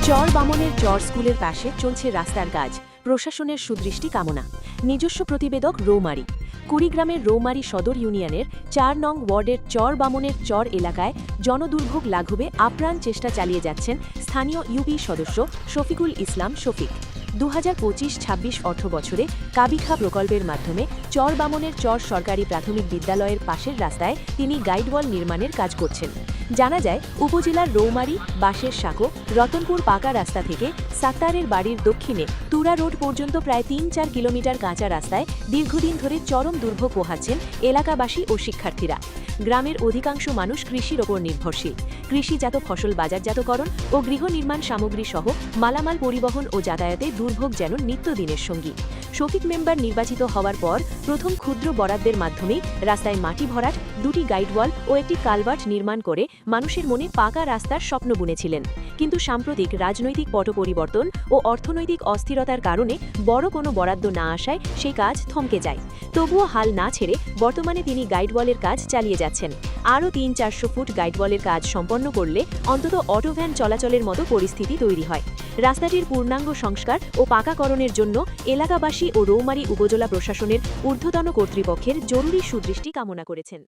চর বামনের চর স্কুলের পাশে চলছে রাস্তার কাজ, প্রশাসনের সুদৃষ্টি কামনা। নিজস্ব প্রতিবেদক রৌমারী। কুড়িগ্রামের রৌমারী সদর ইউনিয়নের ৪ নং ওয়ার্ডের চর বামনের চর এলাকায় জনদুর্ভোগ লাঘবে আপ্রাণ চেষ্টা চালিয়ে যাচ্ছেন স্থানীয় ইউপি সদস্য শফিকুল ইসলাম শফিক। ২০২৫-২৬ অর্থবছরে কাবিখা প্রকল্পের মাধ্যমে চর বামনের চর সরকারি প্রাথমিক বিদ্যালয়ের পাশের রাস্তায় তিনি গাইডওয়াল নির্মাণের কাজ করছেন। জানা যায়, উপজেলার রৌমারী, বাঁশের সাঁকো, রতনপুর পাকা রাস্তা থেকে সাত্তারের বাড়ির দক্ষিণে তুরা রোড পর্যন্ত প্রায় ৩-৪ কিলোমিটার কাঁচা রাস্তায় দীর্ঘদিন ধরে চরম দুর্ভোগ পোহাচ্ছেন এলাকাবাসী ও শিক্ষার্থীরা। গ্রামের অধিকাংশ মানুষ কৃষির ওপর নির্ভরশীল। কৃষিজাত ফসল বাজারজাতকরণ ও গৃহ নির্মাণ সামগ্রী সহ মালামাল পরিবহন ও যাতায়াতে দুর্ভোগ যেন নিত্যদিনের সঙ্গী। শফিক মেম্বার নির্বাচিত হওয়ার পর প্রথম ক্ষুদ্র বরাদ্দের মাধ্যমেই রাস্তায় মাটি ভরাট, 2টি গাইডওয়াল ও একটি কালভার্ট নির্মাণ করে মানুষের মনে পাকা রাস্তার স্বপ্ন বুনেছিলেন। কিন্তু সাম্প্রতিক রাজনৈতিক পট পরিবর্তন ও অর্থনৈতিক অস্থিরতার কারণে বড় কোনো বরাদ্দ না আসায় সেই কাজ থমকে যায়। তবুও হাল না ছেড়ে বর্তমানে তিনি গাইডওয়ালের কাজ চালিয়ে যাচ্ছেন। আরও ৩00-৪০০ ফুট গাইডওয়ালের কাজ সম্পন্ন করলে অন্তত অটোভ্যান চলাচলের মতো পরিস্থিতি তৈরি হয়। রাস্তাটির পূর্ণাঙ্গ সংস্কার ও পাকাকরণের জন্য এলাকাবাসী ও রৌমারী উপজেলা প্রশাসনের ঊর্ধ্বতন কর্তৃপক্ষের জরুরি সুদৃষ্টি কামনা করেছেন।